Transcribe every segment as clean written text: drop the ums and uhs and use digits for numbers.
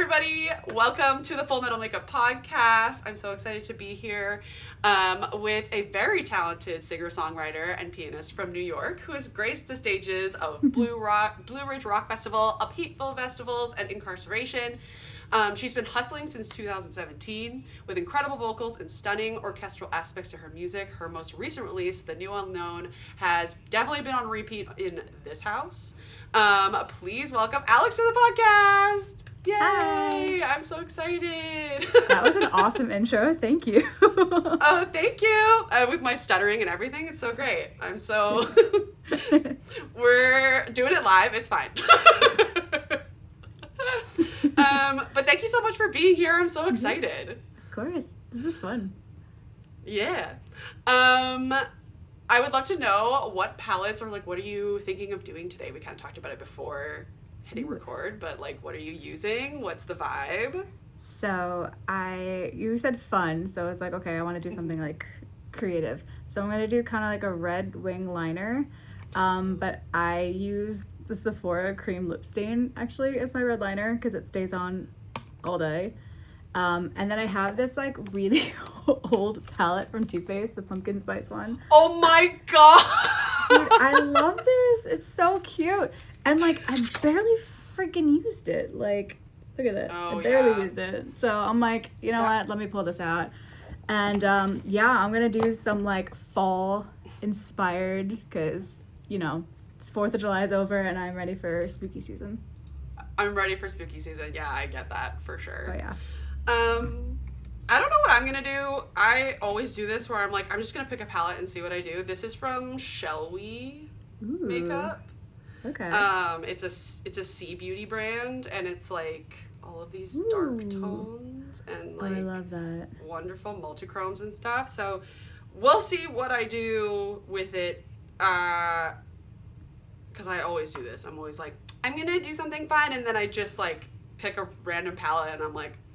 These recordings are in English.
everybody. Welcome to the Fullmetal Makeup Podcast. I'm so excited to be here with a very talented singer-songwriter and pianist from New York who has graced the stages of Blue Ridge Rock Festival, Upheaval festivals, and Inkarceration. She's been hustling since 2017 with incredible vocals and stunning orchestral aspects to her music. Her most recent release, The New Unknown, has definitely been on repeat in this house. Please welcome Alyxx to the podcast. Yay! Hi. I'm so excited. That was an awesome intro. Thank you. Oh, thank you. With my stuttering and everything, it's so great. We're doing it live. It's fine. But thank you so much for being here. I'm so excited. Of course. This is fun. Yeah. I would love to know what palettes or what are you thinking of doing today? We kind of talked about it before hitting record, but what are you using? What's the vibe? So you said fun, so it's okay, I want to do something creative. So I'm going to do kind of a red wing liner, but I use the Sephora cream lip stain actually as my red liner because it stays on all day. And then I have this really old palette from Too Faced, the pumpkin spice one. Oh my god! Dude, I love this. It's so cute. And I barely freaking used it. Look at that. Oh, I barely used it. So I'm you know what? Let me pull this out. And yeah, I'm gonna do some fall inspired because it's 4th of July is over and I'm ready for spooky season. I'm ready for spooky season. Yeah, I get that for sure. Oh yeah. I don't know what I'm gonna do. I always do this where I'm I'm just gonna pick a palette and see what I do. This is from Shall We Makeup. Okay. It's a Sea Beauty brand, and it's all of these dark tones and I love that. wonderful multichromes and stuff. So we'll see what I do with it. Because I always do this. I'm always I'm gonna do something fun, and then I just pick a random palette, and I'm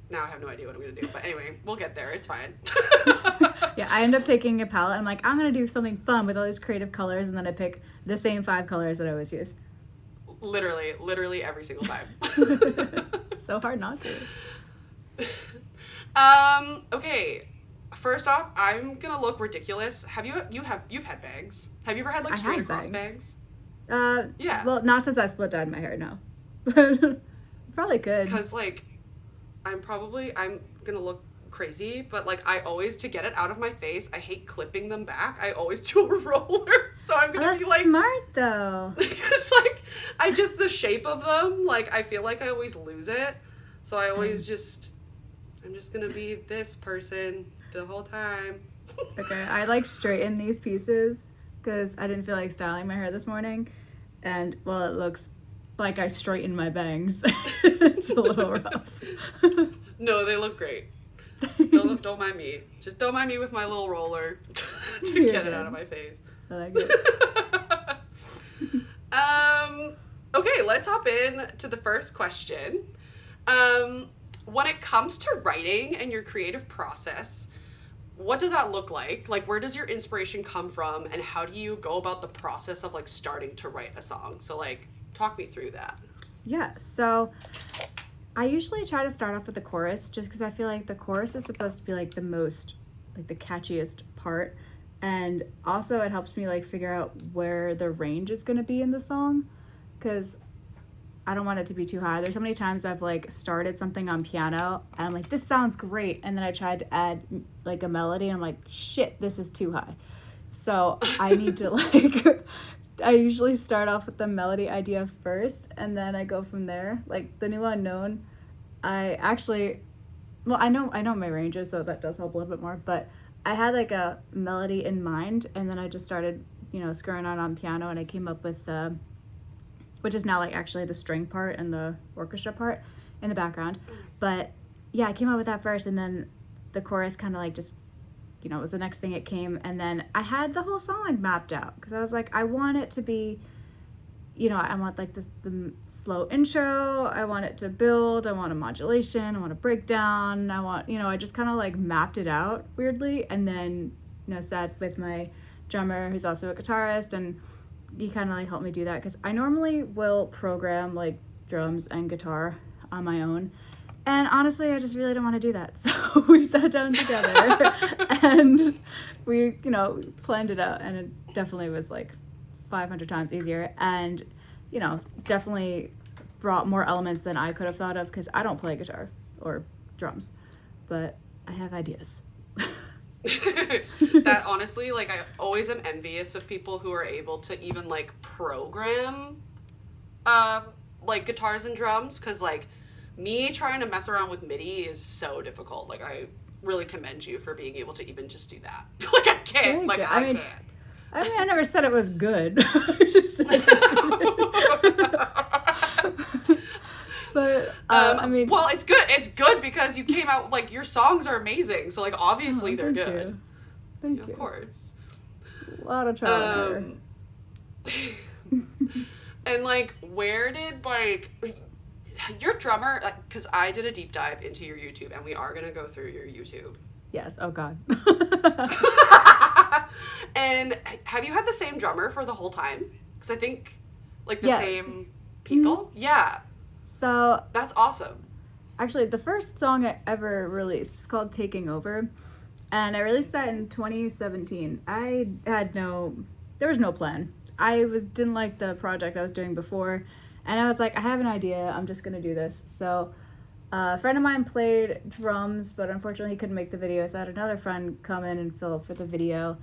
now I have no idea what I'm gonna do. But anyway, we'll get there. It's fine. Yeah, I end up taking a palette. I'm I'm gonna do something fun with all these creative colors, and then I pick the same 5 colors that I always use. Literally every single time. So hard not to. Okay. First off, I'm gonna look ridiculous. You've had bangs? Have you ever had straight across bangs? Yeah. Well, not since I split dyed my hair. No. Probably could. Because I'm gonna look crazy, but I always, to get it out of my face, I hate clipping them back. I always do a roller, so I'm gonna be smart though. Because the shape of them, I feel I always lose it, so I always I'm just gonna be this person the whole time. Okay, I straighten these pieces because I didn't feel like styling my hair this morning, and well, it looks like I straightened my bangs. It's a little rough. No, they look great. Don't mind me. Just don't mind me with my little roller to get it out of my face. I like it. Okay, let's hop in to the first question. When it comes to writing and your creative process, what does that look like? Where does your inspiration come from, and how do you go about the process of starting to write a song? So talk me through that. Yeah, so I usually try to start off with the chorus just because I feel the chorus is supposed to be the most the catchiest part, and also it helps me figure out where the range is going to be in the song because I don't want it to be too high. There's so many times I've started something on piano and I'm this sounds great, and then I tried to add a melody and I'm shit, this is too high. So I need to I usually start off with the melody idea first, and then I go from there. The New Unknown, I know my ranges, so that does help a little bit more, but I had a melody in mind, and then I just started, screwing on piano, and I came up with which is now actually the string part and the orchestra part in the background. But yeah, I came up with that first, and then the chorus kind of just it was the next thing it came, and then I had the whole song mapped out because I was I want it to be, I want the slow intro, I want it to build, I want a modulation, I want a breakdown, I want, I just kind of mapped it out weirdly, and then sat with my drummer who's also a guitarist, and he kind of helped me do that because I normally will program drums and guitar on my own, And honestly, I just really didn't want to do that. So we sat down together and we, planned it out. And it definitely was like 500 times easier. And, definitely brought more elements than I could have thought of because I don't play guitar or drums, but I have ideas. That honestly, like, I always am envious of people who are able to even like program like guitars and drums, because like me trying to mess around with MIDI is so difficult. Like, I really commend you for being able to even just do that. Like, I can't. Like, I can't. I mean, I never said it was good. I just said But, well, it's good. It's good because you came out, like, your songs are amazing. So, like, obviously they're good. Thank you. Of course. A lot of trial and error. And, like, where did, like, your drummer, because I did a deep dive into your YouTube, and we are going to go through your YouTube. Yes. Oh, God. And have you had the same drummer for the whole time? Because I think, like, the same people? Mm-hmm. Yeah. So. That's awesome. Actually, the first song I ever released is called Taking Over. And I released that in 2017. There was no plan. I didn't like the project I was doing before. And I was like, I have an idea. I'm just going to do this. So a friend of mine played drums, but unfortunately he couldn't make the video. So I had another friend come in and fill up for the video.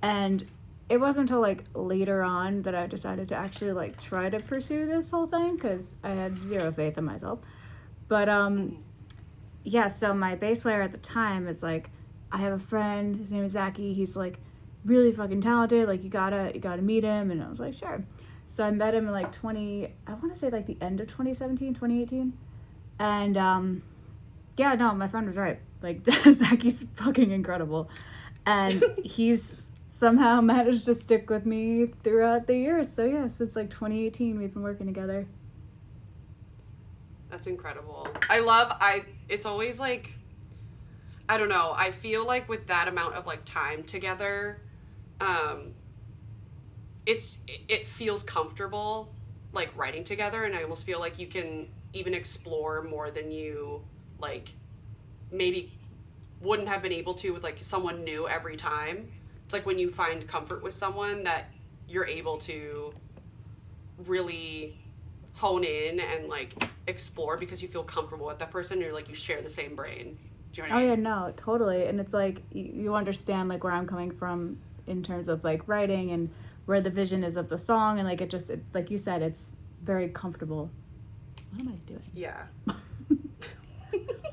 And it wasn't until like later on that I decided to actually like try to pursue this whole thing because I had zero faith in myself. But yeah, so my bass player at the time is like, I have a friend, his name is Zachy, he's like really fucking talented, like you gotta meet him. And I was like, sure. So I met him in like I want to say like the end of 2017, 2018. And yeah, no, my friend was right. Like, Zachy's fucking incredible. And he's somehow managed to stick with me throughout the years. So yeah, since like 2018, we've been working together. That's incredible. It's always like, I don't know, I feel like with that amount of like time together, it feels comfortable like writing together, and I almost feel like you can even explore more than you like maybe wouldn't have been able to with like someone new every time. It's like when you find comfort with someone that you're able to really hone in and like explore because you feel comfortable with that person. You're like, you share the same brain. Do you know what I mean? Yeah, no, totally. And it's like you understand like where I'm coming from in terms of like writing and where the vision is of the song, and like it like you said, it's very comfortable. What am I doing? Yeah.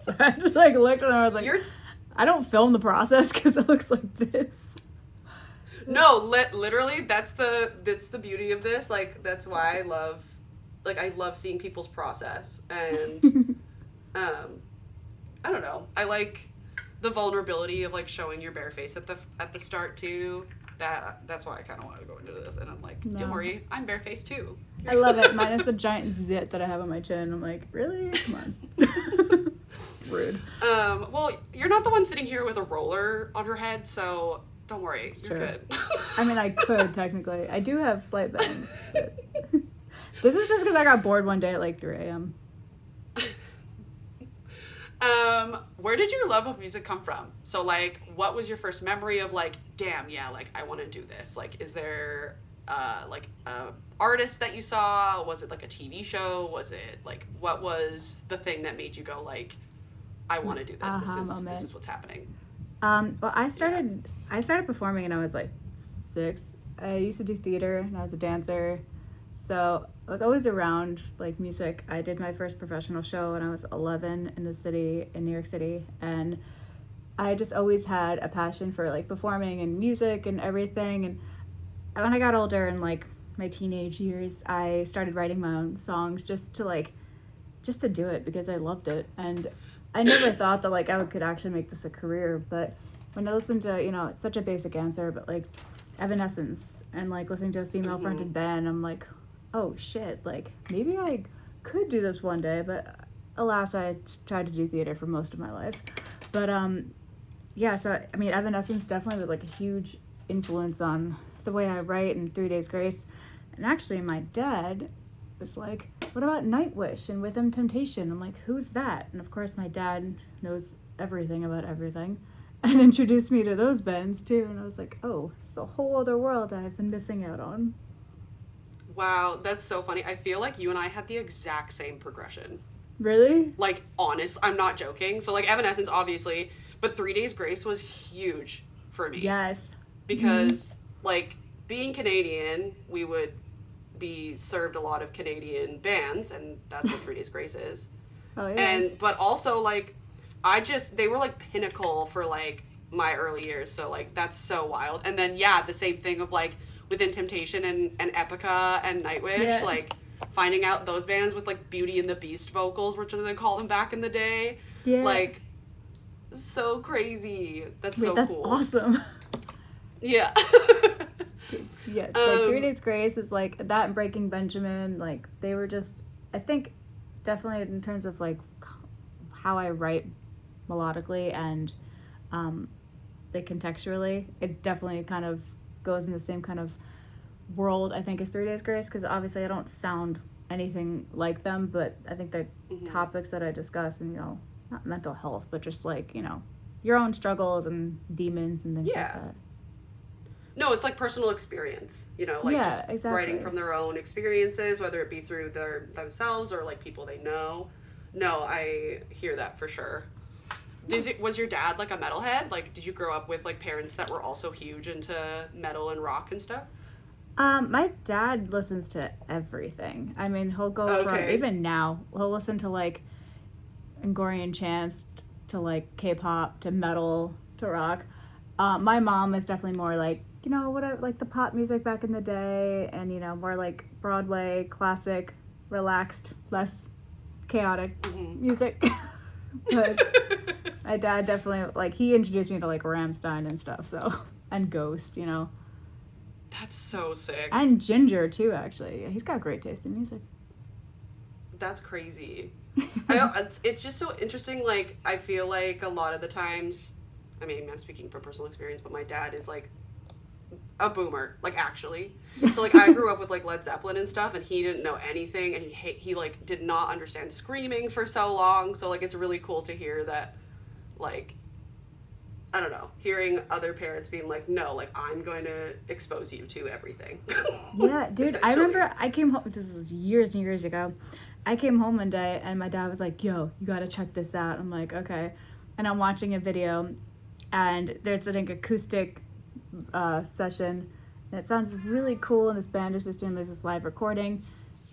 So I just like looked and I was like, I don't film the process because it looks like this. No, literally, that's the beauty of this. Like, that's why I love seeing people's process. And I don't know, I like the vulnerability of like showing your bare face at the start too. That's why I kind of wanted to go into this, and I'm like, don't worry, I'm barefaced too. I love it. Minus the giant zit that I have on my chin. I'm like, really? Come on. Rude. Well, you're not the one sitting here with a roller on her head, so don't worry, you're good. I mean, I could technically. I do have slight bangs. But this is just because I got bored one day at like 3 a.m. Where did your love of music come from? So, like, what was your first memory of, like, damn, yeah, like, I want to do this? Like, is there, like, a artist that you saw? Was it, like, a TV show? Was it, like, what was the thing that made you go, like, I want to do this? This is what's happening. Well, I started performing when I was, like, 6. I used to do theater, and I was a dancer. So I was always around like music. I did my first professional show when I was 11 in New York City, and I just always had a passion for like performing and music and everything. And when I got older in like my teenage years, I started writing my own songs just to do it because I loved it. And I never thought that like I could actually make this a career, but when I listened to, it's such a basic answer, but like Evanescence and like listening to a female fronted band, I'm like, oh shit, like maybe I could do this one day. But alas, I tried to do theater for most of my life. But yeah, so I mean, Evanescence definitely was like a huge influence on the way I write and 3 Days Grace. And actually my dad was like, what about Nightwish and With Them Temptation? I'm like, who's that? And of course my dad knows everything about everything and introduced me to those bands too. And I was like, oh, it's a whole other world I've been missing out on. Wow, that's so funny. I feel like you and I had the exact same progression. Really? Like, honest, I'm not joking. So, like, Evanescence, obviously, but 3 Days Grace was huge for me. Yes. Because, like, being Canadian, we would be served a lot of Canadian bands, and that's what 3 Days Grace is. Oh, yeah. But also, like, they were, like, pinnacle for, like, my early years. So, like, that's so wild. And then, yeah, the same thing of, like, Within Temptation and Epica and Nightwish, like, finding out those bands with, like, Beauty and the Beast vocals, which they call them back in the day. Yeah. Like, so crazy. That's so that's cool. Awesome. Yeah. Yeah, like 3 Days Grace is like that and Breaking Benjamin, like they were just, I think definitely in terms of like how I write melodically and like contextually, it definitely kind of goes in the same kind of world I think as 3 Days Grace, because obviously I don't sound anything like them, but I think the topics that I discuss and, you know, not mental health, but just like, you know, your own struggles and demons and things like that. No, it's like personal experience, you know, like just writing from their own experiences, whether it be through themselves or like people they know. No, I hear that for sure. Was your dad like a metalhead? Like, did you grow up with like parents that were also huge into metal and rock and stuff? My dad listens to everything. I mean, he'll go from, even now, he'll listen to like Angorian chants to like K-pop to metal to rock. My mom is definitely more like, you know, like the pop music back in the day, and, you know, more like Broadway, classic, relaxed, less chaotic music. But my dad definitely, like, he introduced me to like Rammstein and stuff, so, and Ghost, you know. That's so sick. And Ginger too, actually. Yeah, he's got great taste in music. That's crazy. It's just so interesting. Like, I feel like a lot of the times, I mean, I'm speaking from personal experience, but my dad is like a boomer, like actually. So like I grew up with like Led Zeppelin and stuff, and he didn't know anything, and he like did not understand screaming for so long. So like it's really cool to hear that, like, I don't know, hearing other parents being like, no, like I'm going to expose you to everything. Yeah, dude, I remember I came home, this was years and years ago. I came home one day and my dad was like, yo, you gotta check this out. I'm like, okay. And I'm watching a video and there's an acoustic session and it sounds really cool, and this band is just doing like this live recording,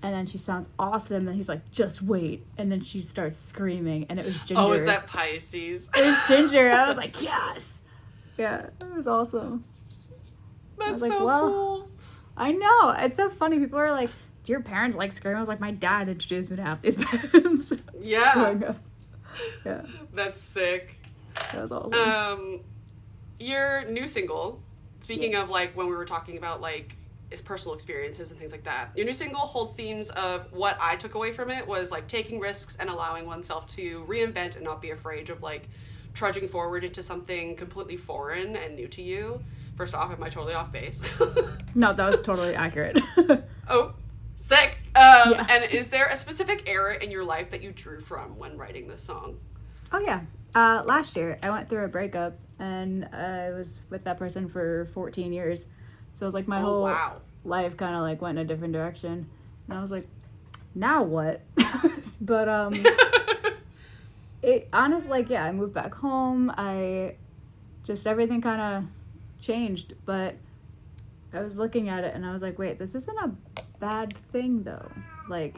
and then she sounds awesome, and he's like, just wait, and then she starts screaming, and it was Ginger. Oh, is that Pisces? It was Ginger. I was like, yes. Yeah, it was awesome. That's like, so cool. I know, it's so funny. People are like, do your parents like scream? I was like, my dad introduced me to half these bands. Yeah. Yeah. That's sick. That was awesome. Your new single, speaking of like when we were talking about like his personal experiences and things like that, your new single holds themes of what I took away from it was like taking risks and allowing oneself to reinvent and not be afraid of like trudging forward into something completely foreign and new to you. First off, am I totally off base? No, that was totally accurate. Oh, sick. And is there a specific era in your life that you drew from when writing this song? Oh, yeah. Last year, I went through a breakup, and I was with that person for 14 years. So it was like my whole life kind of like went in a different direction. And I was like, now what? But it honestly, like, yeah, I moved back home. Everything kind of changed. But I was looking at it and I was like, wait, this isn't a bad thing though. Like,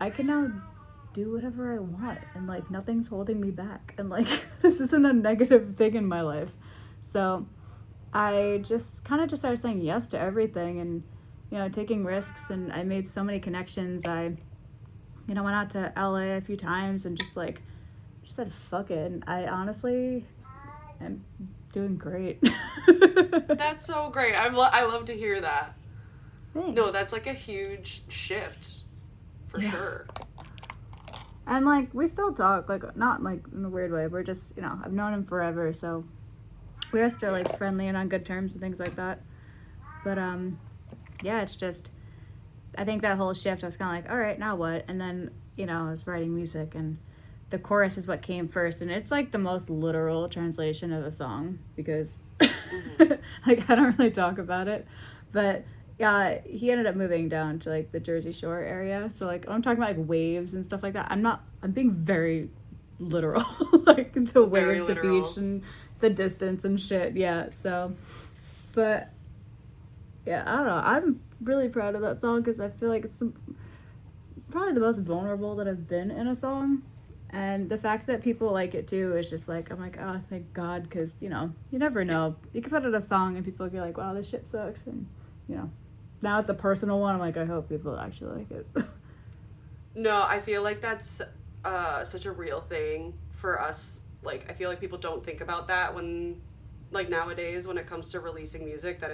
I can now do whatever I want, and like nothing's holding me back, and like this isn't a negative thing in my life. So I just started saying yes to everything, and, you know, taking risks, and I made so many connections. I, you know, went out to LA a few times and just said fuck it, and I honestly am doing great. That's so great. I love to hear that. Thanks. No, that's like a huge shift for sure. And like we still talk, like not like in a weird way. We're just, you know, I've known him forever, so we are still like friendly and on good terms and things like that. But yeah, it's just I think that whole shift, I was kind of like, all right, now what? And then, you know, I was writing music, and the chorus is what came first, and it's like the most literal translation of a song because like I don't really talk about it, but he ended up moving down to like the Jersey Shore area, so like I'm talking about like waves and stuff like that. I'm being very literal, like the waves, the beach, and the distance and shit. Yeah, so, but yeah, I don't know, I'm really proud of that song because I feel like it's probably the most vulnerable that I've been in a song. And the fact that people like it too is just like, I'm like, oh, thank God, because, you know, you never know. You can put out a song and people will be like, wow, this shit sucks. And, you know, now it's a personal one. I'm like, I hope people actually like it. No, I feel like that's such a real thing for us. Like, I feel like people don't think about that when, like, nowadays when it comes to releasing music, that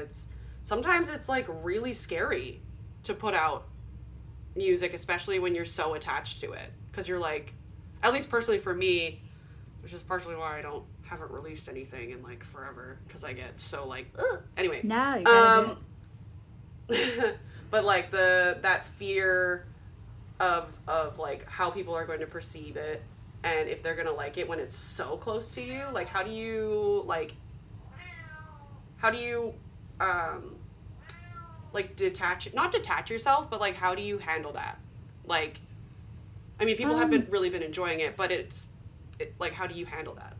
sometimes it's, like, really scary to put out music, especially when you're so attached to it. Because you're like, at least personally for me, which is partially why I haven't released anything in like forever, because I get so like, ugh. Anyway. Now you gotta but like that fear of like how people are going to perceive it, and if they're gonna like it when it's so close to you, like how do you like not detach yourself, but like how do you handle that? Like, I mean, people have really been enjoying it, but like, how do you handle that?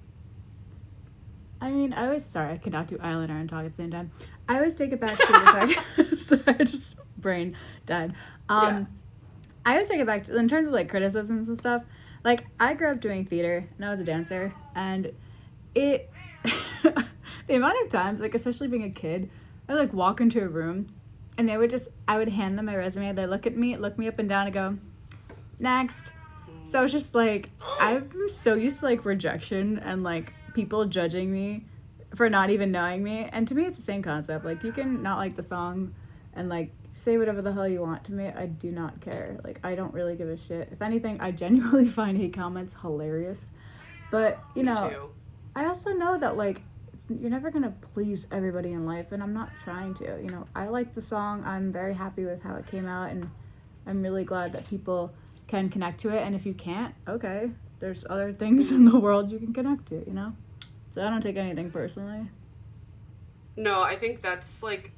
I mean, sorry, I could not do eyeliner and talk at the same time. I always take it back to the fact, sorry, just brain died. I always take it back to, in terms of like criticisms and stuff, like I grew up doing theater and I was a dancer, and the amount of times, like especially being a kid, I would like walk into a room and I would hand them my resume, they'd look me up and down and go, next. So I was just like, I'm so used to like rejection and like people judging me for not even knowing me, and to me it's the same concept. Like, you can not like the song and like say whatever the hell you want to me, I do not care. Like, I don't really give a shit. If anything, I genuinely find hate comments hilarious, but you know, I also know that like you're never gonna please everybody in life, and I'm not trying to. You know, I like the song, I'm very happy with how it came out, and I'm really glad that people can connect to it. And if you can't, okay, there's other things in the world you can connect to, you know? So I don't take anything personally. No, I think that's like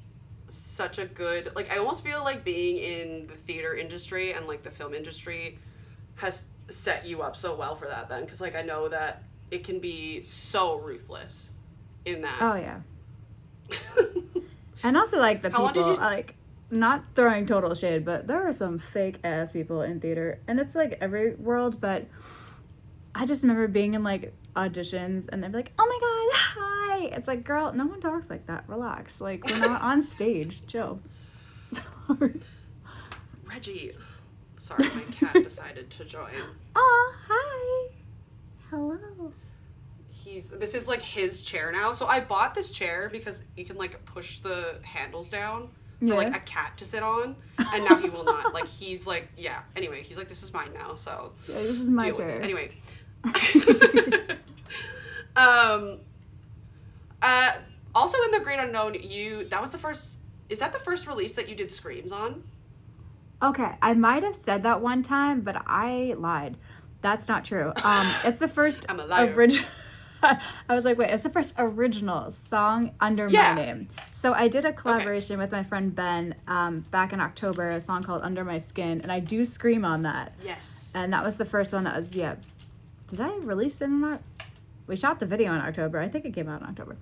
such a good, like, I almost feel like being in the theater industry and like the film industry has set you up so well for that then, because like I know that it can be so ruthless in that. Oh yeah. And also like the people, like, not throwing total shade, but there are some fake ass people in theater, and it's like every world, but I just remember being in like auditions and they'd be like, oh my god, hi. It's like, girl, no one talks like that. Relax. Like, we're not on stage. Chill. Sorry. Reggie. Sorry, my cat decided to join. Oh, hi. Hello. This is like his chair now. So I bought this chair because you can like push the handles down for like a cat to sit on, and now he will not. Like, he's like, yeah. Anyway, he's like, this is mine now, so yeah, this is my chair. Anyway. Also in The Great Unknown, is that the first release that you did screams on? Okay, I might have said that one time, but I lied. That's not true. It's the first I'm a liar. original. I was like, wait, it's the first original song under my name. So I did a collaboration with my friend Ben back in October, a song called Under My Skin, and I do scream on that. Yes. And that was the first one that was, did I release it or not? We shot the video in October. I think it came out in October.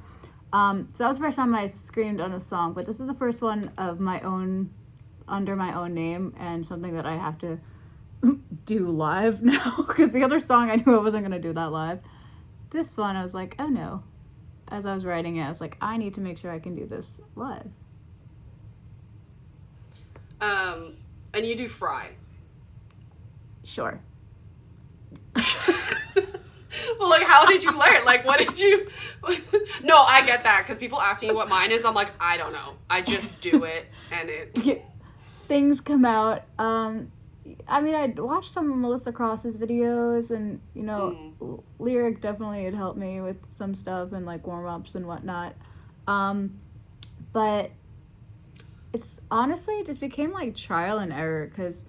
So that was the first time I screamed on a song, but this is the first one of my own, under my own name, and something that I have to do live now, because the other song I knew I wasn't going to do that live. This one, I was like, oh no. As I was writing it, I was like, I need to make sure I can do this live. And you do Fry. Sure. Well, like, how did you learn? Like, what did you... No, I get that, because people ask me what mine is. I'm like, I don't know. I just do it, and it... Things come out. I mean, I'd watched some of Melissa Cross's videos, and, you know, Lyric definitely had helped me with some stuff and, like, warm-ups and whatnot. But it's honestly, it just became like trial and error because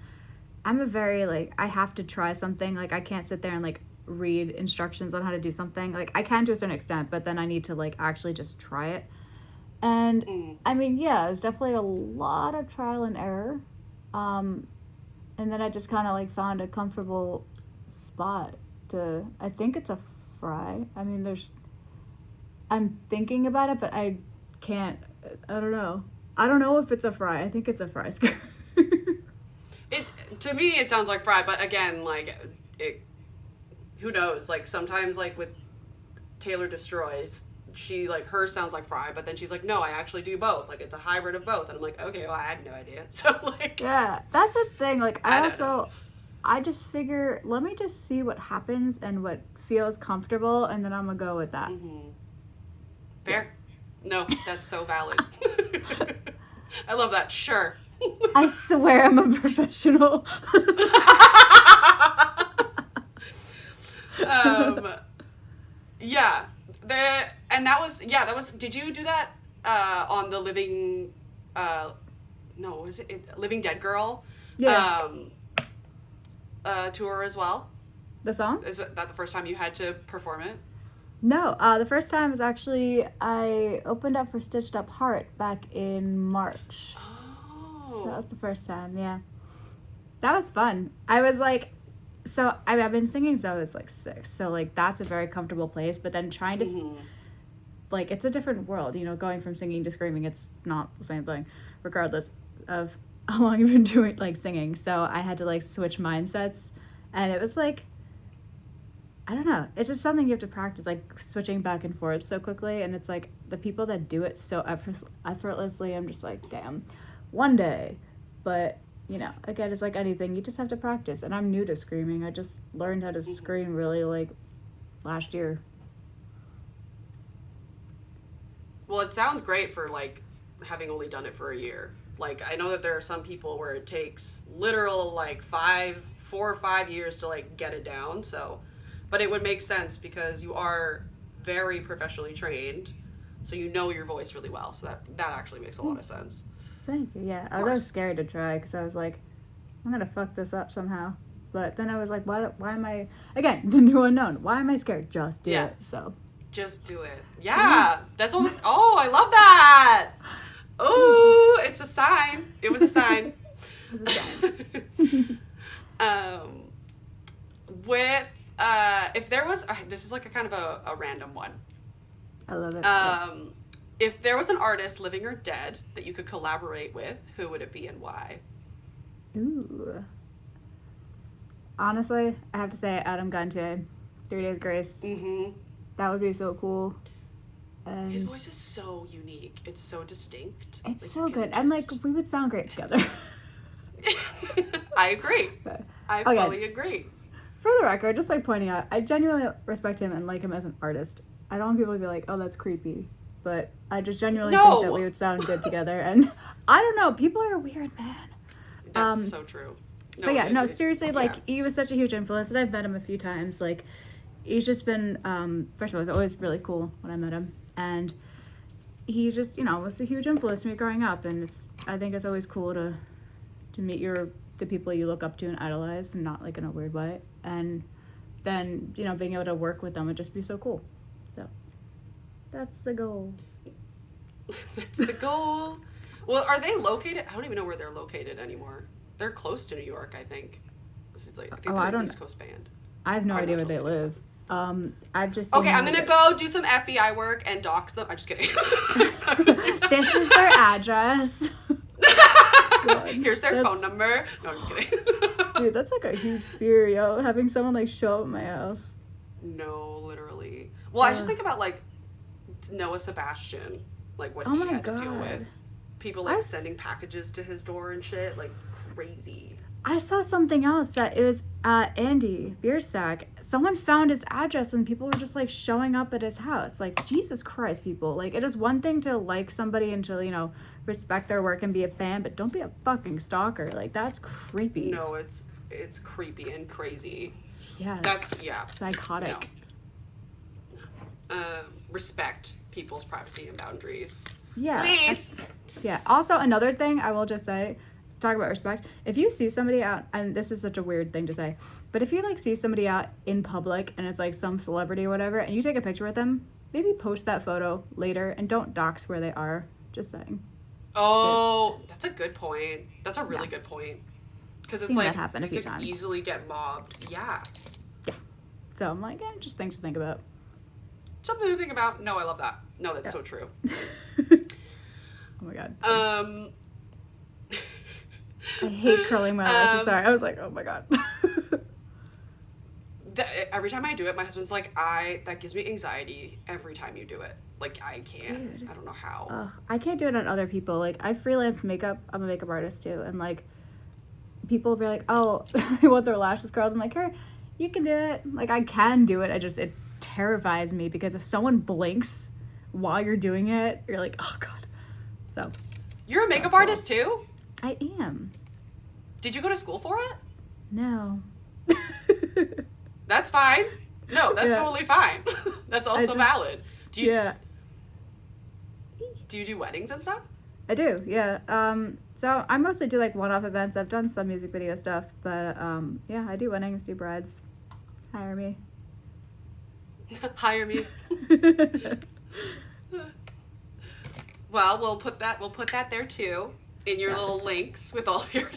I'm a very, like, I have to try something. Like, I can't sit there and, like, read instructions on how to do something. Like, I can to a certain extent, but then I need to, like, actually just try it. And, I mean, yeah, it was definitely a lot of trial and error. And then I just kind of, like, found a comfortable spot to, I think it's a fry. I mean, I'm thinking about it, but I can't, I don't know. I don't know if it's a fry. I think it's a fry skirt. To me, it sounds like fry, but again, like, who knows? Like, sometimes, like, with Taylor Destroys, she, like, hers sounds like fry, but then she's like, no, I actually do both. Like, it's a hybrid of both. And I'm like, okay, well, I had no idea. So, like... Yeah, that's the thing. Like, I just figure, let me just see what happens and what feels comfortable, and then I'm gonna go with that. Mm-hmm. Fair. No, that's so valid. I love that. Sure. I swear I'm a professional. Yeah. That was, did you do that, on the Living Dead Girl? Yeah. Tour as well? The song? Is that the first time you had to perform it? No, the first time was actually, I opened up for Stitched Up Heart back in March. So that was the first time, yeah. That was fun. I was like, so I've been singing since I was like 6, so like that's a very comfortable place, but then trying to, like, it's a different world, you know, going from singing to screaming, it's not the same thing, regardless of how long you've been doing, like, singing. So I had to, like, switch mindsets, and it was like, I don't know, it's just something you have to practice, like, switching back and forth so quickly, and it's like, the people that do it so effortlessly, I'm just like, damn. One day, but, you know, again, it's like anything, you just have to practice, and I'm new to screaming. I just learned how to scream really, like, last year. Well, it sounds great for, like, having only done it for a year. Like, I know that there are some people where it takes literal, like, 4 or 5 years to, like, get it down, so, but it would make sense because you are very professionally trained, so you know your voice really well, so that actually makes a lot of sense. Thank you, yeah. I was always scared to try because I was like, I'm gonna fuck this up somehow. But then I was like, why am I, again, the new unknown, why am I scared? Just do it, so. Just do it. Yeah, that's almost, oh, I love that. Oh, it's a sign. It was a sign. It was a sign. If there was, this is like a kind of a random one. I love it. If there was an artist, living or dead, that you could collaborate with, who would it be and why? Ooh. Honestly, I have to say Adam Gantier, 3 Days Grace. Mm-hmm. That would be so cool. His voice is so unique. It's so distinct. It's like, so good. And, like, we would sound great together. I agree. I fully agree. For the record, just, like, pointing out, I genuinely respect him and like him as an artist. I don't want people to be like, oh, that's creepy. But I just genuinely think that we would sound good together. And I don't know. People are weird, man. That's so true. No, but yeah, no, seriously, like, he was such a huge influence, and I've met him a few times. Like, he's just been, first of all, it's always really cool when I met him. And he just, you know, was a huge influence to me growing up. And I think it's always cool to meet the people you look up to and idolize, and not, like, in a weird way. And then, you know, being able to work with them would just be so cool. So, that's the goal. That's the goal. Well, are they located? I don't even know where they're located anymore. They're close to New York, I think. This is like, I think they're an East Coast band. I have no idea where they live. I've just okay, I'm gonna go do some FBI work and dox them. I'm just kidding. This is their address. Here's their phone number. No, I'm just kidding. Dude, that's like a huge fear, yo, having someone like show up at my house. No, literally. Well, I just think about like Noah Sebastian, like what he had to deal with. People like sending packages to his door and shit, like crazy. I saw something else that it was Andy Biersack. Someone found his address and people were just like showing up at his house. Like, Jesus Christ, people. Like, it is one thing to like somebody and to, you know, respect their work and be a fan, but don't be a fucking stalker. Like, that's creepy. No, it's creepy and crazy. Yeah, that's psychotic. No. Respect people's privacy and boundaries. Yeah. Please. Yeah. Also, another thing I will just say, talk about respect. If you see somebody out, and this is such a weird thing to say, but if you like see somebody out in public and it's like some celebrity or whatever, and you take a picture with them, maybe post that photo later and don't dox where they are. Just saying. Oh, that's a good point. That's a really good point. Because it's Seen like that happen a few you could times. easily get mobbed. Yeah. Yeah. So I'm like, just things to think about. Something to think about. No, I love that. No, that's so true. Oh my god. I hate curling my lashes. Sorry, I was like, oh my god. Every time I do it, my husband's like, that gives me anxiety every time you do it. Like, I can't. Dude. I don't know how. I can't do it on other people. Like, I freelance makeup. I'm a makeup artist too, and like, people will be like, oh, they want their lashes curled. I'm like, here, you can do it. Like, I can do it. It terrifies me because if someone blinks while you're doing it, you're like, oh god. So. You're a makeup artist too? I am. Did you go to school for it? No. That's fine. No, that's totally fine. That's also valid. Do you do weddings and stuff? I do, yeah. So I mostly do like one-off events. I've done some music video stuff, but yeah, I do weddings, do brides. Hire me. Hire me. Well, we'll put that there too in your little links with all your.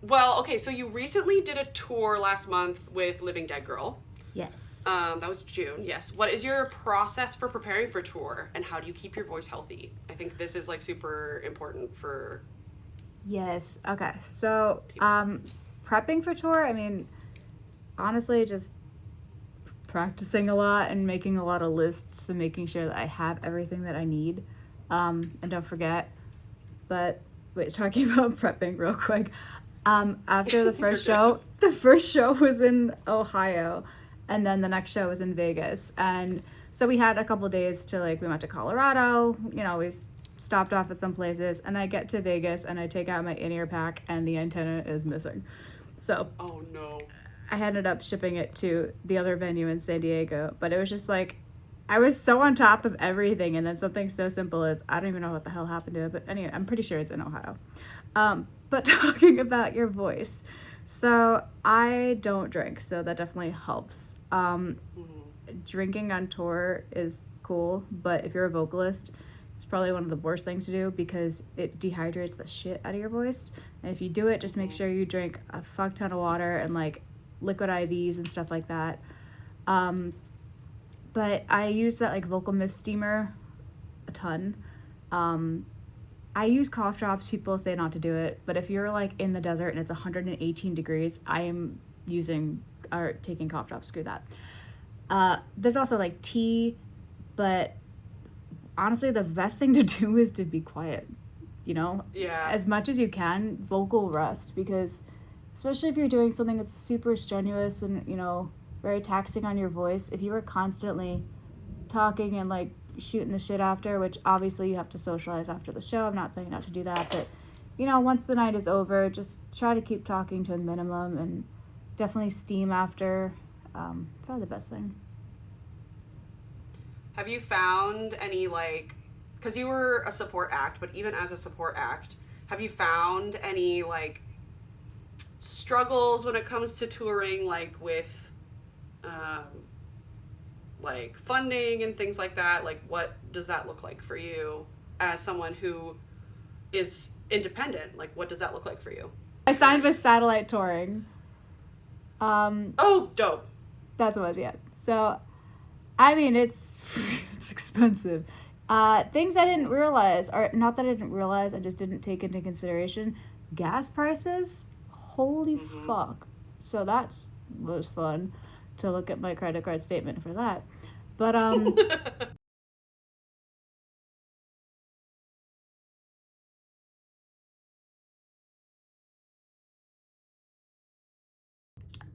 Well, okay, so you recently did a tour last month with Living Dead Girl. Yes. That was June, yes. What is your process for preparing for tour, and how do you keep your voice healthy? I think this is, like, super important for... Yes, okay. So, prepping for tour, I mean, honestly, just practicing a lot and making a lot of lists and making sure that I have everything that I need. And don't forget, but, wait, talking about prepping real quick. After the first show was in Ohio, and then the next show was in Vegas. And so we had a couple days to, like, we went to Colorado, you know, we stopped off at some places, and I get to Vegas and I take out my in-ear pack and the antenna is missing. So. Oh no. I ended up shipping it to the other venue in San Diego, but it was just like, I was so on top of everything, and then something so simple as, I don't even know what the hell happened to it, but anyway, I'm pretty sure it's in Ohio. But talking about your voice, so I don't drink, so that definitely helps. Drinking on tour is cool, but if you're a vocalist, it's probably one of the worst things to do because it dehydrates the shit out of your voice. And if you do it, just make sure you drink a fuck ton of water and like liquid IVs and stuff like that. But I use that like vocal mist steamer a ton. I use cough drops. People say not to do it, but if you're like in the desert and it's 118 degrees, I am using or taking cough drops. Screw that. There's also like tea, but honestly, the best thing to do is to be quiet. You know, as much as you can, vocal rest, because especially if you're doing something that's super strenuous and, you know, very taxing on your voice, if you are constantly talking and like shooting the shit after, which obviously you have to socialize after the show, I'm not saying not to do that, but, you know, once the night is over, just try to keep talking to a minimum and definitely steam after. Probably the best thing. Have you found any, like, because you were a support act, but even as a support act, have you found any, like, struggles when it comes to touring, like, with, like, funding and things like that? Like, what does that look like for you as someone who is independent? Like, what does that look like for you? I signed with Satellite Touring. Oh, dope. That's what it was, yeah. So, I mean, it's expensive. Things I didn't realize, or not that I didn't realize, I just didn't take into consideration. Gas prices, holy fuck. So that was fun to look at my credit card statement for that. But,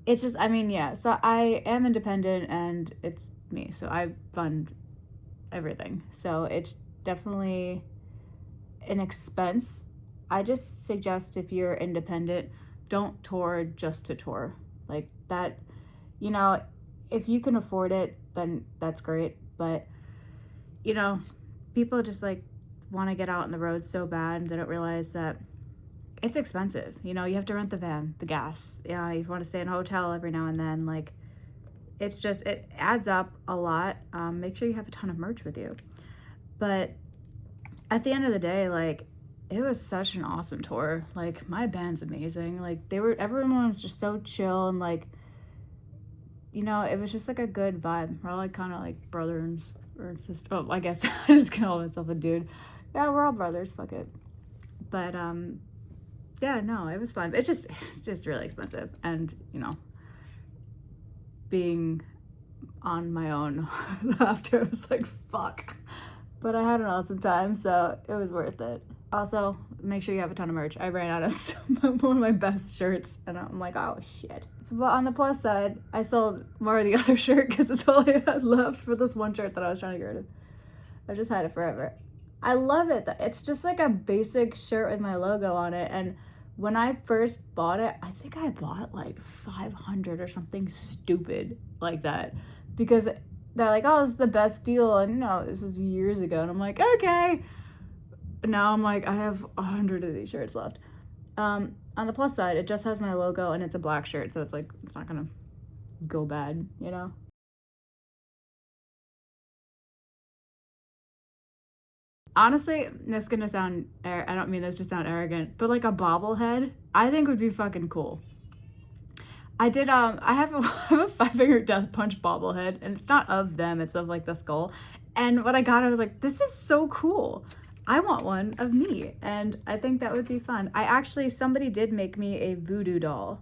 it's just, I mean, yeah. So I am independent and it's me. So I fund everything. So it's definitely an expense. I just suggest if you're independent, don't tour just to tour. Like that, you know, if you can afford it, then that's great. but, you know, people just like want to get out on the road so bad, they don't realize that it's expensive. You know, you have to rent the van, the gas. Yeah, you want to stay in a hotel every now and then. Like, it's just, it adds up a lot. Make sure you have a ton of merch with you. But at the end of the day, like, it was such an awesome tour. Like, my band's amazing. Like, everyone was just so chill and like, you know, it was just like a good vibe. We're all like kind of like brothers or sisters. Oh, I guess I just call myself a dude. Yeah, we're all brothers. Fuck it. But yeah, no, it was fun. It's just really expensive, and you know, being on my own after, it was like fuck. But I had an awesome time, so it was worth it. Also, make sure you have a ton of merch. I ran out of one of my best shirts, and I'm like, oh shit. So, but on the plus side, I sold more of the other shirt because it's all I had left for this one shirt that I was trying to get rid of. I just had it forever. I love it. It's just like a basic shirt with my logo on it, and when I first bought it, I think I bought like 500 or something stupid like that, because they're like, oh, it's the best deal, and you know, this was years ago, and I'm like, okay. Now I'm like, I have 100 of these shirts left. On the plus side, it just has my logo, and it's a black shirt, so it's like, it's not gonna go bad, you know? Honestly, this is gonna sound, I don't mean this to sound arrogant, but like a bobblehead, I think would be fucking cool. I did, I have a 5-finger death punch bobblehead, and it's not of them, it's of like the skull. And when I got it, I was like, this is so cool. I want one of me, and I think that would be fun. Somebody did make me a voodoo doll,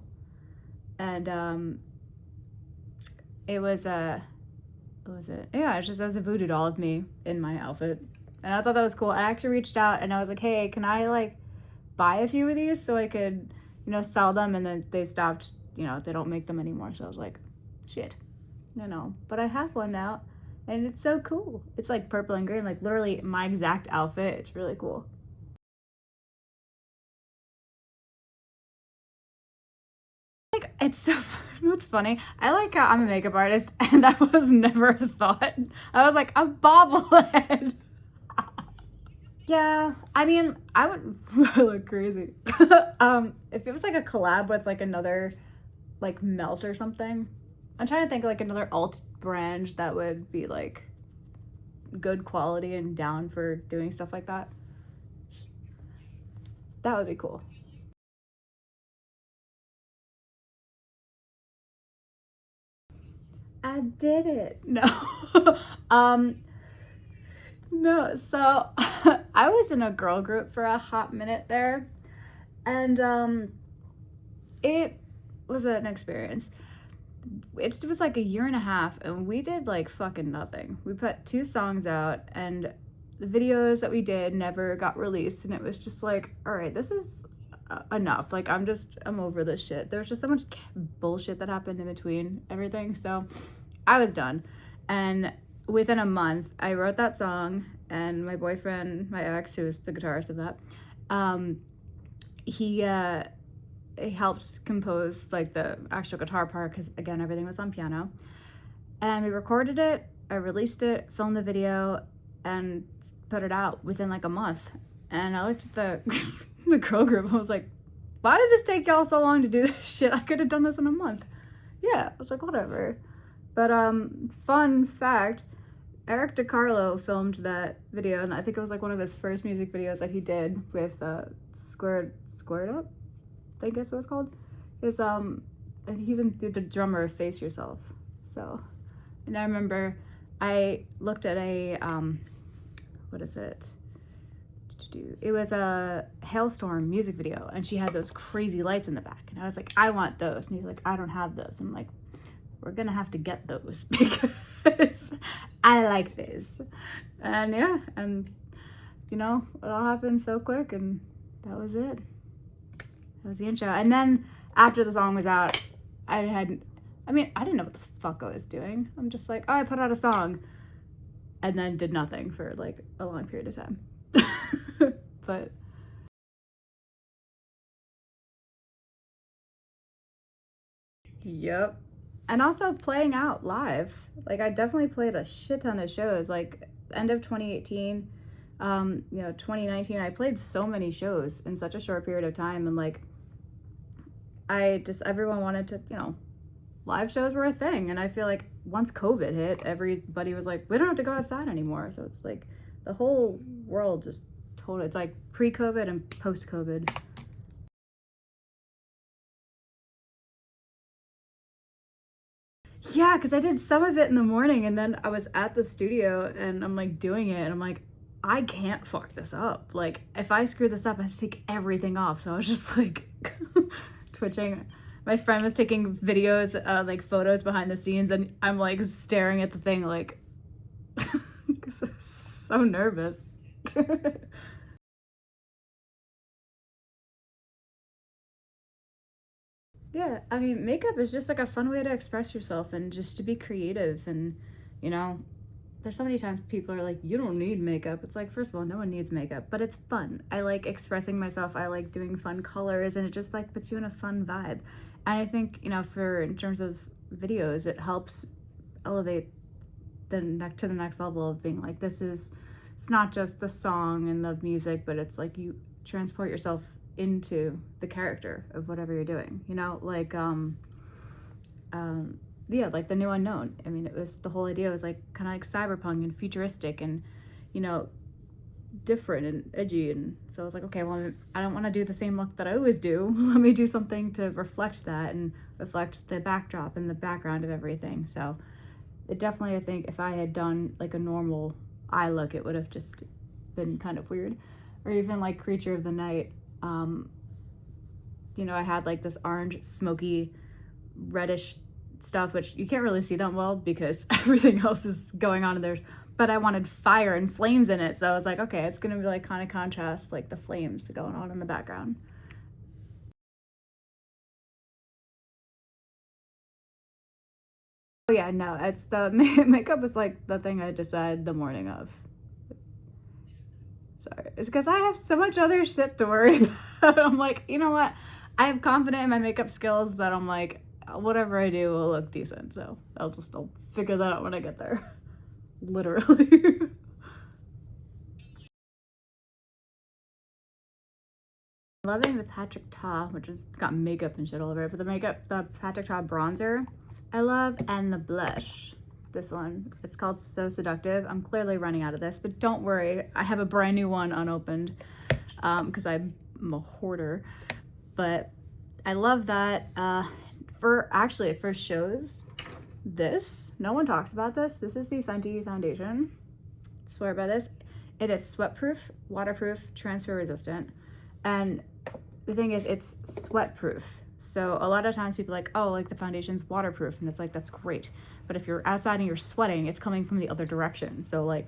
and it was what was it? Yeah, it just as a voodoo doll of me in my outfit. And I thought that was cool. I actually reached out and I was like, hey, can I like buy a few of these so I could, you know, sell them? And then they stopped, you know, they don't make them anymore. So I was like, shit, no. But I have one now, and it's so cool. It's like purple and green, like literally my exact outfit. It's really cool. Like, it's so, what's funny, I'm a makeup artist, and that was never a thought. I was like, a bobblehead. Yeah, I mean, I would look crazy. If it was like a collab with like another like Melt or something. I'm trying to think of like another alt brand that would be like good quality and down for doing stuff like that. That would be cool. I did it. No. um no, so I was in a girl group for a hot minute there, and it was an experience. It was like a year and a half, and we did like fucking nothing. We put 2 songs out, and the videos that we did never got released, and it was just like, all right, this is enough. Like, I'm over this shit. There was just so much bullshit that happened in between everything, so I was done. And within a month, I wrote that song, and my boyfriend, my ex, who was the guitarist of that, he helped compose like the actual guitar part, because again, everything was on piano. And we recorded it, I released it, filmed the video, and put it out within like a month. And I looked at the the girl group, I was like, why did this take y'all so long to do this shit? I could have done this in a month. Yeah, I was like, whatever. But fun fact, Eric DiCarlo filmed that video, and I think it was like one of his first music videos that he did with Squared Up, I think that's what it's called. He's the drummer of Face Yourself. So, and I remember I looked at a what is it? It was a Hailstorm music video, and she had those crazy lights in the back, and I was like, I want those. And he's like, I don't have those. I'm like, we're gonna have to get those because I like this. And yeah, and you know, it all happened so quick, and that was it. That was the intro. And then after the song was out, I didn't know what the fuck I was doing. I'm just like, oh, I put out a song, and then did nothing for like a long period of time. But yep, And also playing out live. Like, I definitely played a shit ton of shows. Like, end of 2018, 2019, I played so many shows in such a short period of time. And, like, everyone wanted to, live shows were a thing. And I feel like once COVID hit, everybody was like, we don't have to go outside anymore. So it's like the whole world just it's like pre-COVID and post-COVID. Yeah, because I did some of it in the morning, and then I was at the studio and I'm like doing it, and I'm like, I can't fuck this up. Like, if I screw this up, I have to take everything off. So I was just like twitching. My friend was taking videos, like photos behind the scenes, and I'm like staring at the thing like, because I'm so nervous. Yeah, I mean, makeup is just like a fun way to express yourself and just to be creative. And, you know, there's so many times people are like, you don't need makeup. It's like, first of all, no one needs makeup, but it's fun. I like expressing myself. I like doing fun colors, and it just like puts you in a fun vibe. And I think, in terms of videos, it helps elevate to the next level of being like, it's not just the song and the music, but it's like you transport yourself into the character of whatever you're doing, like like The New Unknown. I mean, the whole idea was like kind of like cyberpunk and futuristic and different and edgy, and so I was like, okay, well, I don't want to do the same look that I always do. Let me do something to reflect that and reflect the backdrop and the background of everything. So it definitely, I think if I had done like a normal eye look, it would have just been kind of weird. Or even like Creature of the Night, I had like this orange, smoky, reddish stuff, which you can't really see that well because everything else is going on in there. But I wanted fire and flames in it, so I was like, okay, it's gonna be like kind of contrast, like the flames going on in the background. Oh yeah, no, it's the makeup is like the thing I decide the morning of. Sorry, it's because I have so much other shit to worry about. I'm like, you know what? I have confidence in my makeup skills that I'm like, whatever I do will look decent. So I'll figure that out when I get there. Literally. Loving the Patrick Ta, which is it's got makeup and shit all over it, but the Patrick Ta bronzer I love, and the blush. This one, it's called So Seductive. I'm clearly running out of this, but don't worry, I have a brand new one unopened because I'm a hoarder. But I love that. For shows, no one talks about this. This is the Fenty foundation. Swear by this. It is sweat proof, waterproof, transfer resistant, and the thing is, it's sweat proof. So a lot of times people are like, oh, like the foundation's waterproof, and it's like, that's great. But if you're outside and you're sweating, it's coming from the other direction. So like,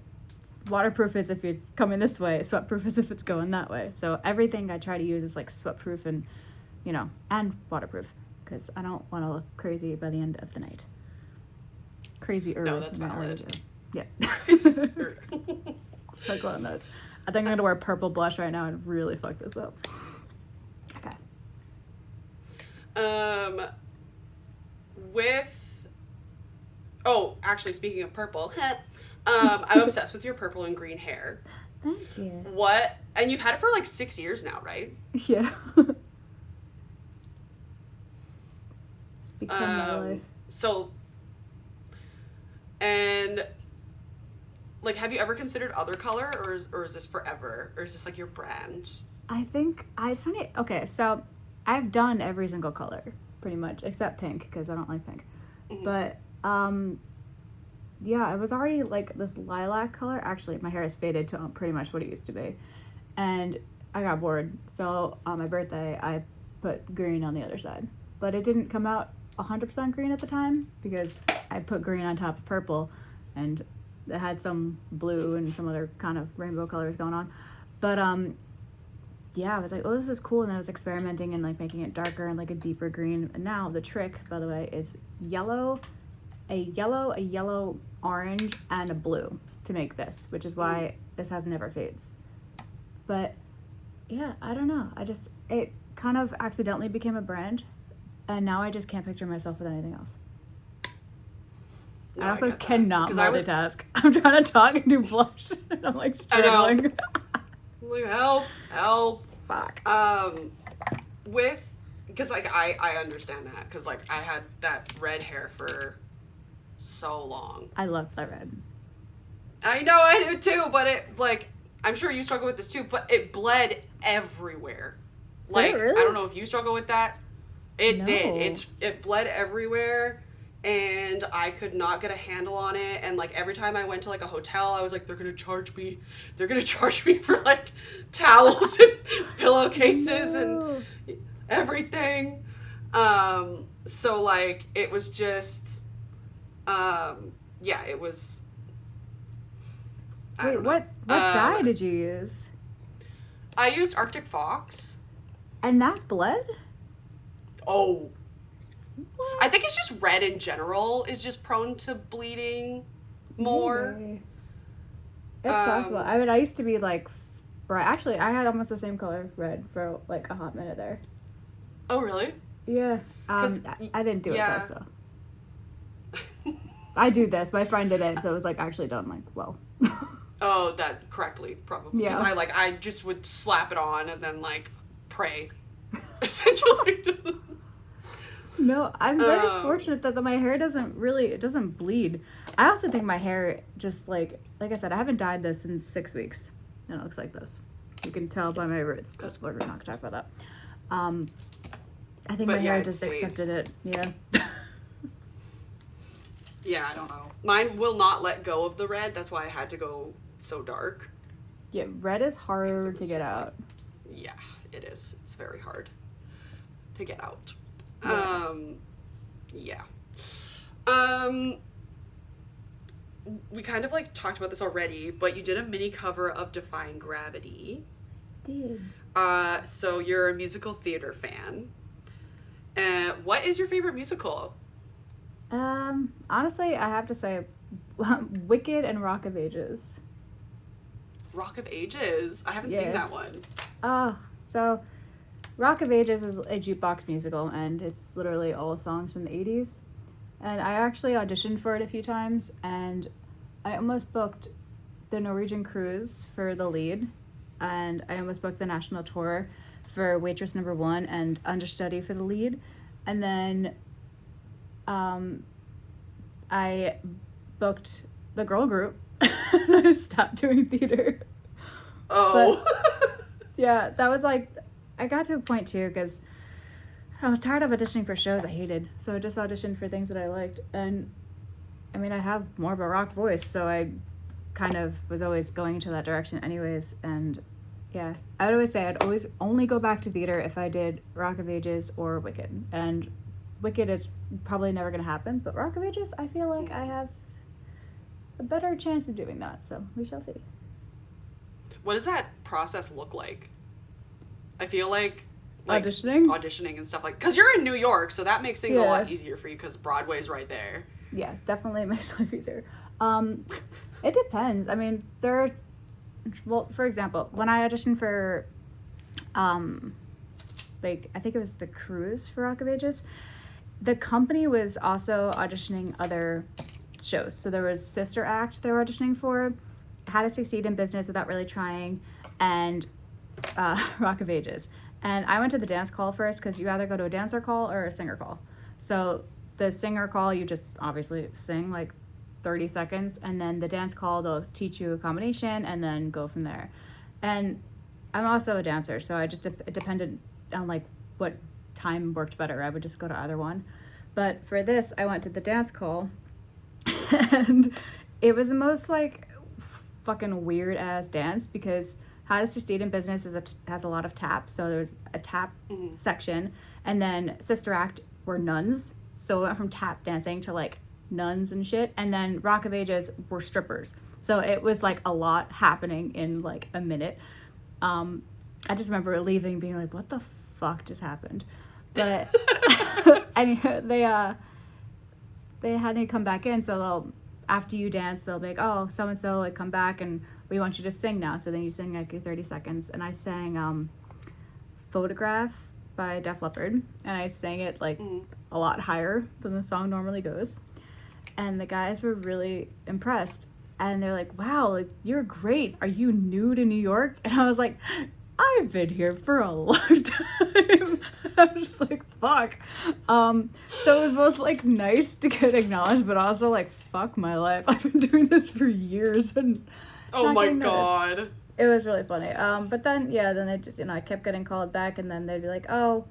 waterproof is if it's coming this way, sweatproof is if it's going that way. So everything I try to use is like sweatproof and, and waterproof, because I don't want to look crazy by the end of the night. Crazy-er. No, that's valid. Yeah. So glow notes. I think I'm gonna wear purple blush right now and really fuck this up. Okay. Actually, speaking of purple, I'm obsessed with your purple and green hair. Thank you. What? And you've had it for like 6 years now, right? Yeah. It's become my life. So, and like, have you ever considered other color, or is this forever, or is this like your brand? I think okay, so I've done every single color pretty much except pink because I don't like pink. Mm-hmm. But yeah, it was already like this lilac color. Actually, my hair is faded to pretty much what it used to be, and I got bored. So on my birthday, I put green on the other side, but it didn't come out 100% green at the time because I put green on top of purple, and it had some blue and some other kind of rainbow colors going on. But yeah, I was like, oh, this is cool. And I was experimenting and like making it darker and like a deeper green. And now the trick, by the way, is a yellow, orange, and a blue to make this, which is why this has Never Fades. But yeah, I don't know. It kind of accidentally became a brand, and now I just can't picture myself with anything else. No, I also get that. cannot 'Cause multitask. I'm trying to talk and do blush. And I'm like struggling. I'm like, help. Fuck. Because like I understand that, because like I had that red hair for so long. I love the red. I know I do too, but it like I'm sure you struggle with this too, but it bled everywhere. Like really? I don't know if you struggle with that. It No. did. It bled everywhere, and I could not get a handle on it. And like every time I went to like a hotel, I was like, they're gonna charge me. They're gonna charge me for like towels and pillowcases and everything. So like it was just, yeah, it was. Wait, what dye did you use? I used Arctic Fox. And that bled? Oh. What? I think it's just red in general is just prone to bleeding more. Maybe. It's possible. I mean, I used to be like, bright. Actually, I had almost the same color red for like a hot minute there. Oh, really? Yeah. I didn't do it though, so. I do this. My friend did it, so it was like actually done. Like, well. Oh, that correctly, probably. Because Yeah. I just would slap it on and then like pray, essentially. No, I'm very fortunate that my hair doesn't bleed. I also think my hair just like I said, I haven't dyed this in 6 weeks, and it looks like this. You can tell by my roots. But we're not gonna talk about that. I think my hair just accepted it. Yeah. Yeah, I don't know. Mine will not let go of the red. That's why I had to go so dark. Yeah, red is hard to get out. Yeah, it is. It's very hard to get out. Yeah. We kind of like talked about this already, but you did a mini cover of Defying Gravity. Did. So you're a musical theater fan. What is your favorite musical? Honestly, I have to say, Wicked and Rock of Ages. Rock of Ages. I haven't seen that one. So Rock of Ages is a jukebox musical, and it's literally all songs from the 80s. And I actually auditioned for it a few times, and I almost booked the Norwegian cruise for the lead, and I almost booked the national tour for Waitress Number 1 and Understudy for the lead. And then I booked the girl group, and I stopped doing theater. Oh. But, yeah, that was like, I got to a point too, because I was tired of auditioning for shows I hated, so I just auditioned for things that I liked. And I mean, I have more of a rock voice, so I kind of was always going into that direction anyways. And yeah, I would always say I'd always only go back to theater if I did Rock of Ages or Wicked. And Wicked is probably never going to happen, but Rock of Ages, I feel like I have a better chance of doing that, so we shall see. What does that process look like? I feel like auditioning and stuff, like, because you're in New York, so that makes things a lot easier for you because Broadway's right there. Yeah, definitely makes life easier. It depends. I mean, for example, when I auditioned for I think it was the cruise for Rock of Ages, the company was also auditioning other shows. So there was Sister Act they were auditioning for, How to Succeed in Business Without Really Trying, and Rock of Ages. And I went to the dance call first, because you either go to a dancer call or a singer call. So the singer call, you just obviously sing like 30 seconds, and then the dance call, they'll teach you a combination and then go from there. And I'm also a dancer, so I just it depended on like what time worked better. I would just go to either one. But for this, I went to the dance call, and it was the most like fucking weird ass dance, because How to Succeed in Business has a lot of tap, so there's a tap section, and then Sister Act were nuns, so it went from tap dancing to like nuns and shit, and then Rock of Ages were strippers, so it was like a lot happening in like a minute. I just remember leaving being like, what the fuck just happened? But anyway, they had me come back in, so after you dance, they'll be like, oh, so and so, like, come back and we want you to sing now. So then you sing like your 30 seconds, and I sang Photograph by Def Leppard, and I sang it like a lot higher than the song normally goes. and the guys were really impressed. And they're like, wow, like, you're great. Are you new to New York? And I was like, I've been here for a long time. I'm just like, fuck. So it was both like nice to get acknowledged, but also like, fuck my life. I've been doing this for years and oh my god. It was really funny. But then, yeah, then they just, I kept getting called back, and then they'd be like, oh,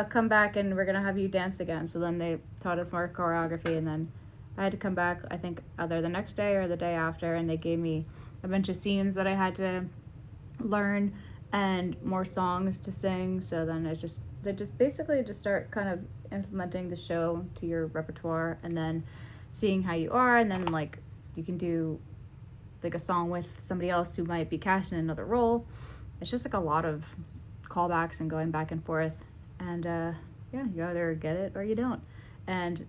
come back and we're gonna have you dance again. So then they taught us more choreography, and then I had to come back, I think, either the next day or the day after, and they gave me a bunch of scenes that I had to learn and more songs to sing. So then they just basically just start kind of implementing the show to your repertoire, and then seeing how you are, and then like you can do like a song with somebody else who might be cast in another role. It's just like a lot of callbacks and going back and forth, and yeah, you either get it or you don't. And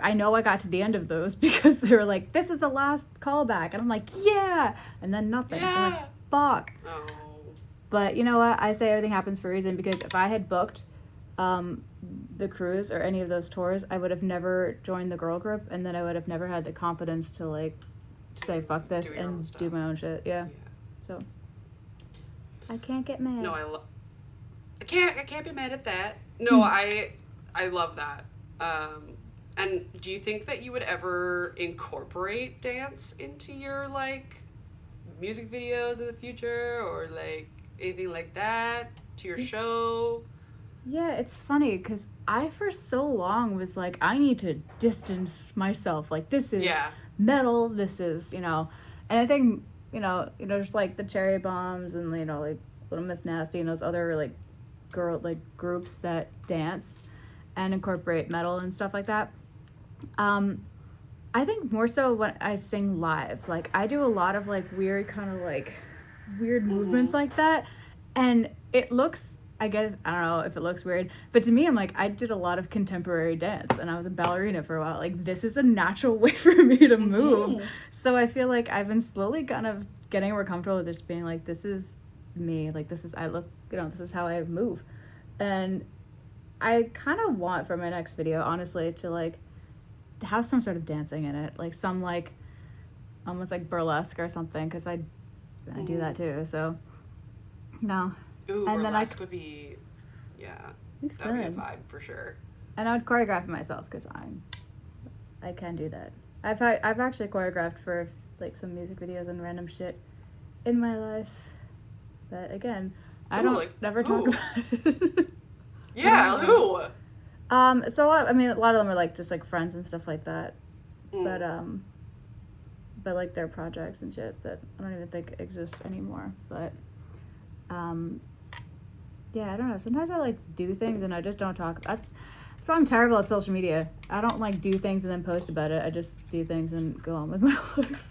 I know I got to the end of those because they were like, this is the last callback, and I'm like, yeah, and then nothing. Yeah. So I'm like, fuck. Oh. But you know what? I say everything happens for a reason, because if I had booked the cruise or any of those tours, I would have never joined the girl group, and then I would have never had the confidence to like say fuck this and do my own shit. Yeah. So I can't get mad. No, I can't be mad at that. No, I love that. And do you think that you would ever incorporate dance into your like music videos in the future, or like anything like that, to your show? Yeah, it's funny because I for so long was like, I need to distance myself. Like, this is metal. This is, and I think, just like the Cherry Bombs and, like Little Miss Nasty and those other like girl like groups that dance and incorporate metal and stuff like that. I think more so when I sing live. Like, I do a lot of like weird kind of like weird movements like that, and it looks, I don't know if it looks weird, but to me, I'm like, I did a lot of contemporary dance, and I was a ballerina for a while. Like, this is a natural way for me to move. So I feel like I've been slowly kind of getting more comfortable with just being like, this is me. Like, this is how I move. And I kind of want for my next video, honestly, to like have some sort of dancing in it, like some like almost like burlesque or something, because I do that too. So no. Ooh, and burlesque would be, that would be a vibe for sure. And I would choreograph it myself, because I can do that. I've actually choreographed for like some music videos and random shit in my life, but again, I don't never talk about it. Yeah, who? So a lot of them are like just like friends and stuff like that, but like their projects and shit that I don't even think exist anymore. But yeah, I don't know. Sometimes I like do things and I just don't talk. That's why I'm terrible at social media. I don't like do things and then post about it. I just do things and go on with my life.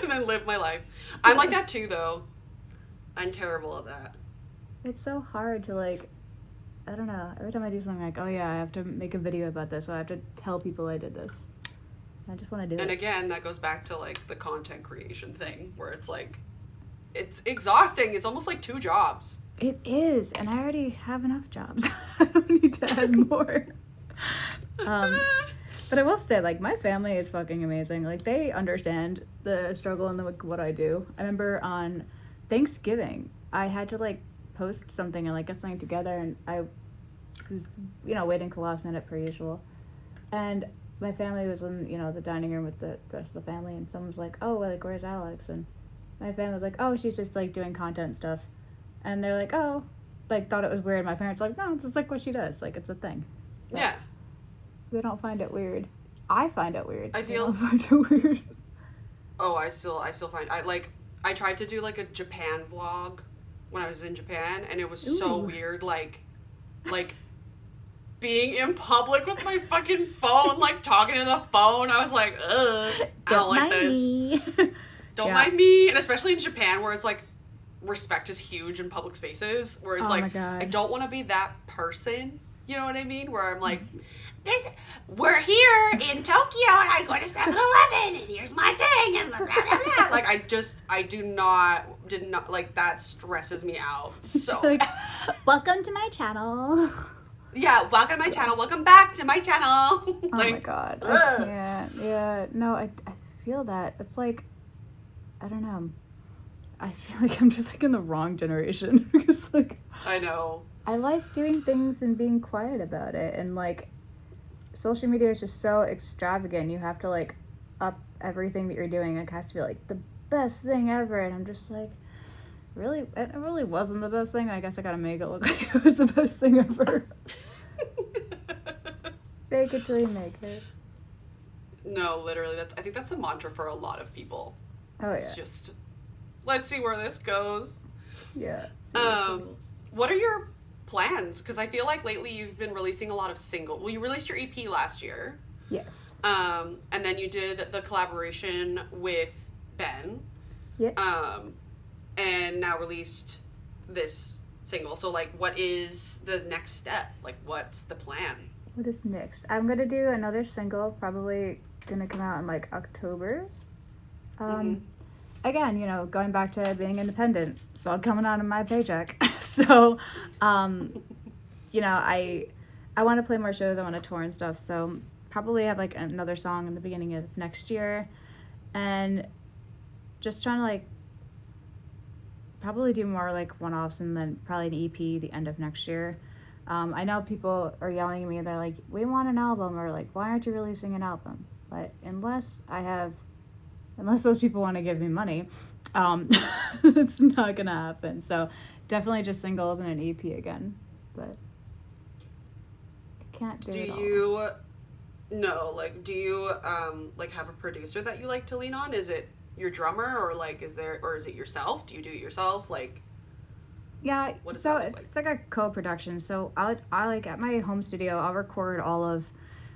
And then live my life. I'm like that too, though. I'm terrible at that. It's so hard to like, I don't know. Every time I do something, like, oh yeah, I have to make a video about this, so I have to tell people I did this. I just want to do it. And again, that goes back to like the content creation thing, where it's like, it's exhausting. It's almost like 2 jobs. It is, and I already have enough jobs. I don't need to add more. But I will say, like, my family is fucking amazing. Like, they understand the struggle and what I do. I remember on Thanksgiving, I had to like post something and like get something together, and I was, waiting till last minute per usual. And my family was in, the dining room with the rest of the family, and someone was like, oh, well, like, where's Alyxx? And my family was like, oh, she's just like doing content stuff. And they're like, oh, like, thought it was weird. My parents were like, no, it's like what she does. Like, it's a thing. So yeah. They don't find it weird. I find it weird. I feel. They don't find it weird. Oh, I still find, I tried to do like a Japan vlog when I was in Japan, and it was so weird, like being in public with my fucking phone, like talking to the phone. I was like, ugh, I don't like this. Me. Don't mind me. And especially in Japan, where it's like respect is huge in public spaces, where it's like, I don't want to be that person, you know what I mean? Where I'm like, we're here in Tokyo, and I go to 7-Eleven, and here's my thing, and blah, blah, blah. Like, I did not, like, that stresses me out. So, like, welcome to my channel. Yeah, welcome to my channel. Welcome back to my channel. Oh my god. I can't. Yeah. No, I feel that. It's like, I don't know. I feel like I'm just like in the wrong generation. Because like, I know. I like doing things and being quiet about it. And like, social media is just so extravagant. You have to like up everything that you're doing. It has to be like the best thing ever. And I'm just like, really? It really wasn't the best thing. I guess I gotta make it look like it was the best thing ever. Fake it till you make it. No, literally, I think that's the mantra for a lot of people. Oh, yeah. It's just, let's see where this goes. Yeah. What are your plans? Because I feel like lately you've been releasing a lot of well, you released your EP last year. Yes. And then you did the collaboration with Ben. Yeah. And now released this single. So, like, what is the next step? Like, what's the plan? What is next? I'm gonna do another single, probably gonna come out in like October. Again, you know, going back to being independent, it's all coming out of my paycheck. So, you know, I want to play more shows. I want to tour and stuff. So probably have like another song in the beginning of next year, and just trying to like probably do more like one-offs, and then probably an EP the end of next year. I know people are yelling at me. They're like, "We want an album," or like, "Why aren't you releasing an album?" But unless those people want to give me money, it's not gonna happen. So definitely just singles and an EP again. But I can't do it all. Do you like have a producer that you like to lean on? Is it your drummer, or like is it yourself? Do you do it yourself? Like, yeah, so it's like a co-production. So I like at my home studio, I'll record all of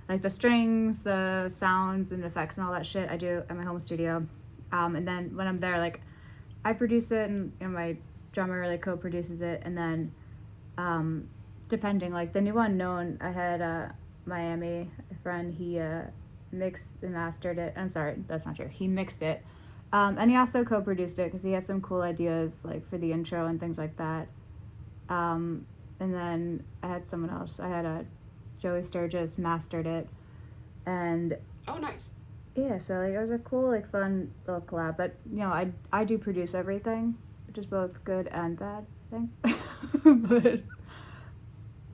like the strings, the sounds and effects and all that shit I do at my home studio. And then when I'm there, like I produce it, and my drummer like co-produces it. And then depending, like the New Unknown, I had Miami, a friend, he mixed and mastered it. I'm sorry, that's not true. He mixed it. And he also co-produced it because he had some cool ideas like for the intro and things like that. And then I had someone else. I had Joey Sturgis mastered it. And oh, nice. Yeah, so like it was a cool, like fun little collab. But you know, I do produce everything, which is both good and bad thing. But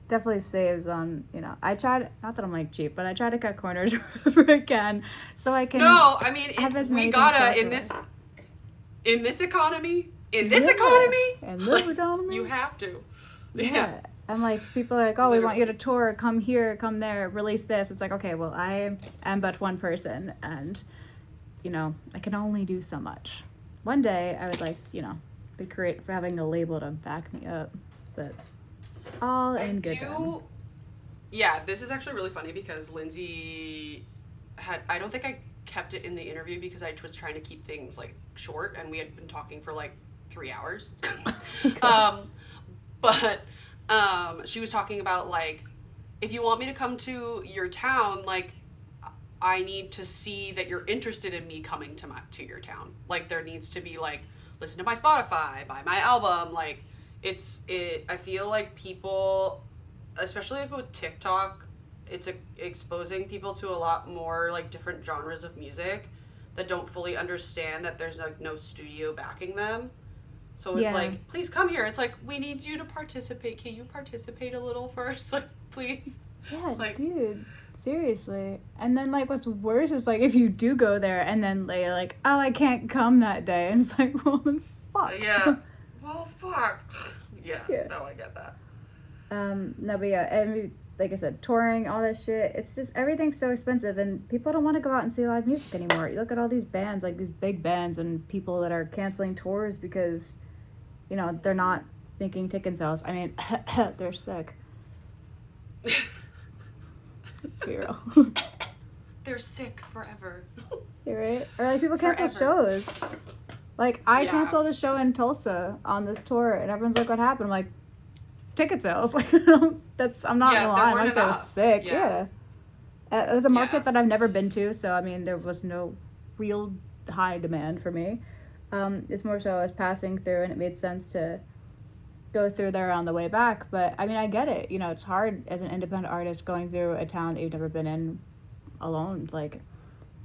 definitely saves on, you know, I tried, not that I'm like cheap, but I try to cut corners wherever I can so I can. No, I mean, we gotta in this economy, in this economy, you have to. Yeah. And like people are like, oh, we want you to tour, come here, come there, release this. It's like, okay, well, I am but one person, and you know, I can only do so much. One day I would like to, you know, be great for having a label to back me up, but all in good time. Yeah, this is actually really funny because Lindsay I don't think I kept it in the interview because I was trying to keep things like short, and we had been talking for like 3 hours. But she was talking about like, if you want me to come to your town, like I need to see that you're interested in me coming to your town. Like there needs to be like, listen to my Spotify, buy my album. Like I feel like people, especially like with TikTok, it's exposing people to a lot more like different genres of music that don't fully understand that there's like no studio backing them. So it's like, please come here. It's like, we need you to participate. Can you participate a little first? Like, please. Yeah, like, dude. Seriously. And then, like, what's worse is, like, if you do go there and then they're like, oh, I can't come that day. And it's like, well, then fuck. Yeah. Well, fuck. Yeah. No, I get that. No, but yeah, and like I said, touring, all that shit, it's just, everything's so expensive, and people don't want to go out and see live music anymore. You look at all these bands, like these big bands, and people that are canceling tours because, you know, they're not making ticket sales. I mean, they're sick. Let's be real. They're sick forever. You're right. Or like people cancel shows. Like I canceled a show in Tulsa on this tour, and everyone's like, "What happened?" I'm like, "Ticket sales." Like I'm not gonna lie. I was sick. Yeah. It was a market that I've never been to, so I mean, there was no real high demand for me. It's more so I was passing through, and it made sense to go through there on the way back. But I mean, I get it. You know, it's hard as an independent artist going through a town that you've never been in alone. Like,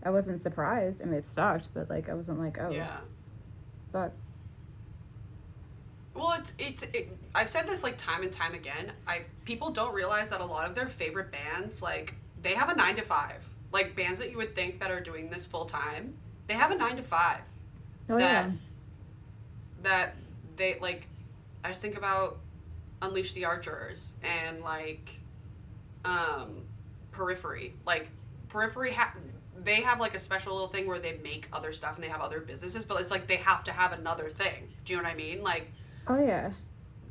I wasn't surprised. I mean, it sucked, but like, I wasn't like, oh, Yeah. fuck. Well, I've said this like time and time again. People don't realize that a lot of their favorite bands, like, they have a 9 to 5. Like, bands that you would think that are doing this full time, they have a 9 to 5. Oh, yeah. That they, like, I just think about Unleash the Archers and, like, Periphery. Like, Periphery, they have, like, a special little thing where they make other stuff and they have other businesses, but it's like they have to have another thing. Do you know what I mean? Like, Oh, yeah.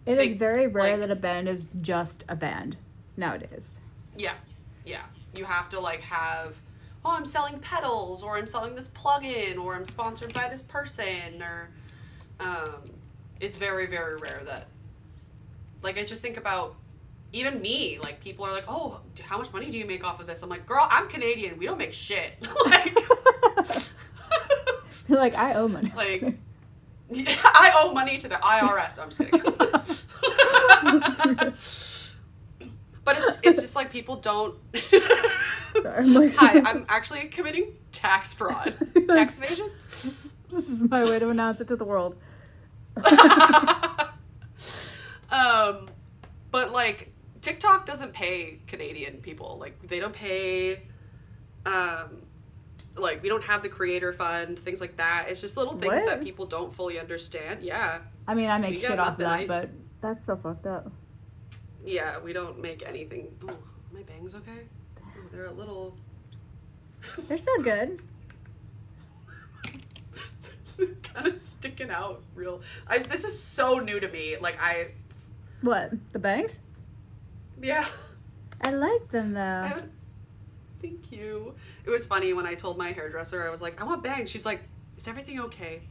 It is very rare that a band is just a band nowadays. Yeah. Yeah. You have to, like, have, oh, I'm selling pedals, or I'm selling this plugin, or I'm sponsored by this person, or, it's very, very rare that, like, I just think about, even me, like, people are like, oh, how much money do you make off of this? I'm like, girl, I'm Canadian. We don't make shit. Like, You're like, I owe money. like, I owe money to the IRS. I'm just kidding. But it's just like people don't. Sorry, I'm like, Hi, I'm actually committing tax fraud, tax evasion. This is my way to announce it to the world. But like TikTok doesn't pay Canadian people. Like they don't pay. Like we don't have the creator fund, things like that. It's just little things that people don't fully understand. Yeah. I mean, I make shit off of that, but that's so fucked up. Yeah, we don't make anything. Oh, are my bangs okay? Oh, they're a little. They're still good. Kind of sticking out real. This is so new to me. Like What? The bangs? Yeah. I like them though. I haven't. Thank you. It was funny when I told my hairdresser, I was like, I want bangs. She's like, is everything okay?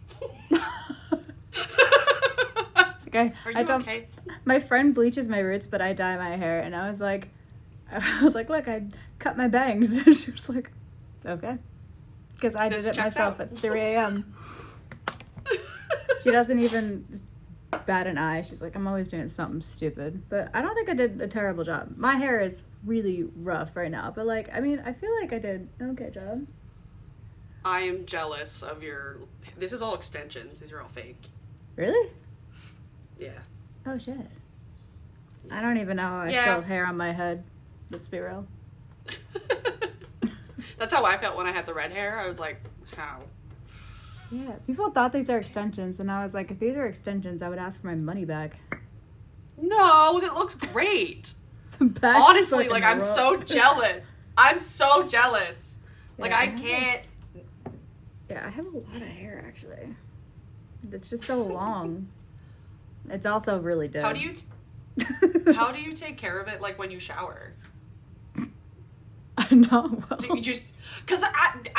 Okay. Are you okay? My friend bleaches my roots, but I dye my hair, and I was like, look, I cut my bangs. And she was like, okay, because I did it myself at 3 a.m. She doesn't even bat an eye. She's like, I'm always doing something stupid, but I don't think I did a terrible job. My hair is really rough right now, but like, I mean, I feel like I did an okay job. I am jealous of your. This is all extensions. These are all fake. Really? Yeah. Oh shit. I don't even know how I still have hair on my head. Let's be real. That's how I felt when I had the red hair. I was like, how? Yeah, people thought these are extensions, and I was like, if these are extensions, I would ask for my money back. No, that looks great. Honestly, like, I'm so jealous. I'm so jealous. Yeah, like, I can't. Yeah, I have a lot of hair, actually. It's just so long. It's also really dead. How do you take care of it, like, when you shower? No. Well. Do you just, because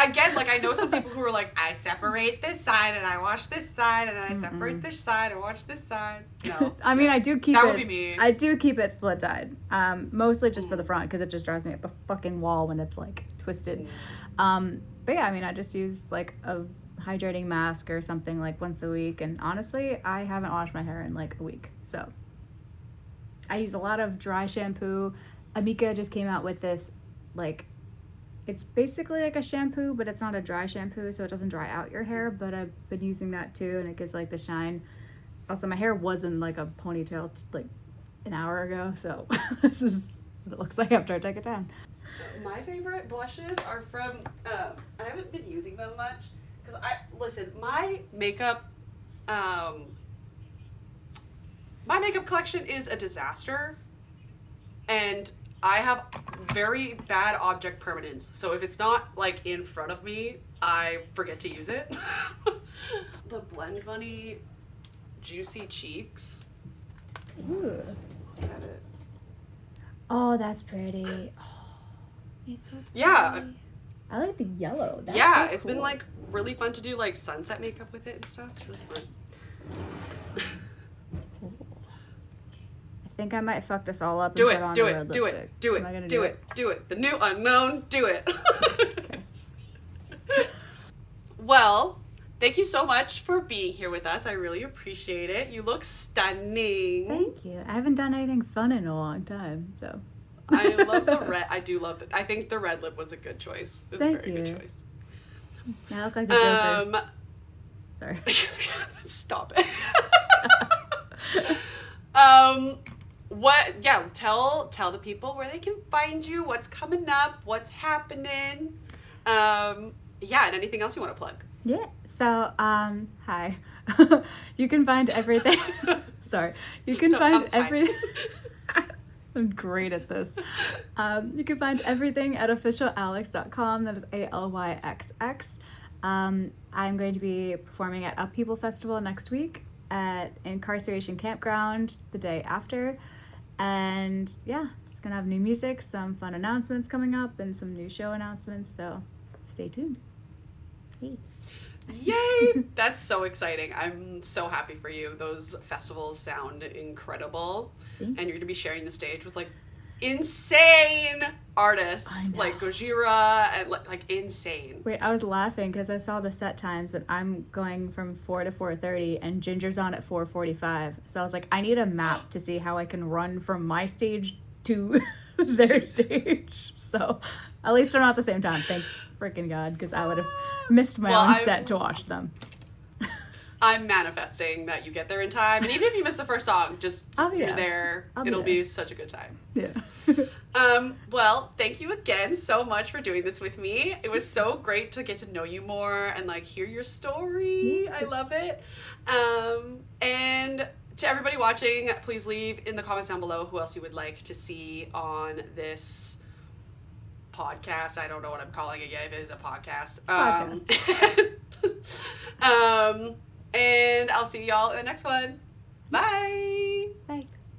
again, like I know some people who are like, I separate this side and I wash this side and then I separate this side and wash this side. No. I mean, I do keep that it. Would be me. I do keep it split dyed. Mostly just for the front because it just drives me up a fucking wall when it's like twisted. But yeah, I mean, I just use like a hydrating mask or something like once a week, and honestly, I haven't washed my hair in like a week. So I use a lot of dry shampoo. Amika just came out with this, like, it's basically like a shampoo, but it's not a dry shampoo, so it doesn't dry out your hair, but I've been using that too, and it gives like the shine. Also, my hair was in like a ponytail like an hour ago, so this is what it looks like after I take it down. My favorite blushes are from, I haven't been using them much, because my makeup collection is a disaster, and I have very bad object permanence, so if it's not like in front of me, I forget to use it. The Blend Bunny Juicy Cheeks. Ooh. Look at it. Oh, that's pretty. Oh, it's so pretty. Yeah. I like the yellow. That's yeah, so it's cool. been like really fun to do like sunset makeup with it and stuff. It's really fun. I think I might fuck this all up. Do and it, put on do a it, red do lipstick. it, do Am I gonna it, do it, do it. The new unknown, do it. Okay. Well, thank you so much for being here with us. I really appreciate it. You look stunning. Thank you. I haven't done anything fun in a long time, so. I love the red. I do love I think the red lip was a good choice. It was a very good choice. Yeah, I look like the Joker. Sorry. Stop it. Tell the people where they can find you, what's coming up, what's happening. And anything else you want to plug. Yeah. So, hi. You can find everything. Sorry. You can find everything. I'm great at this. You can find everything at officialalyxx.com. That is ALYXX. I'm going to be performing at Upheaval Festival next week at Inkarceration Campground the day after. And yeah, just gonna have new music, some fun announcements coming up, and some new show announcements. So stay tuned. Hey. Yay! That's so exciting. I'm so happy for you. Those festivals sound incredible. And you're going to be sharing the stage with, like, insane artists. Like Gojira and, like, insane. Wait, I was laughing because I saw the set times and I'm going from 4 to 4:30 and Ginger's on at 4:45. So I was like, I need a map to see how I can run from my stage to their stage. So at least they're not at the same time. Thank freaking God, because I would have missed my own set to watch them. I'm manifesting that you get there in time, and even if you miss the first song, just you're there. It'll be such a good time. Yeah. Well, thank you again so much for doing this with me. It was so great to get to know you more and like hear your story. I love it. And to everybody watching, please leave in the comments down below who else you would like to see on this podcast. I don't know what I'm calling it yet. If it is a podcast. And I'll see y'all in the next one. Bye.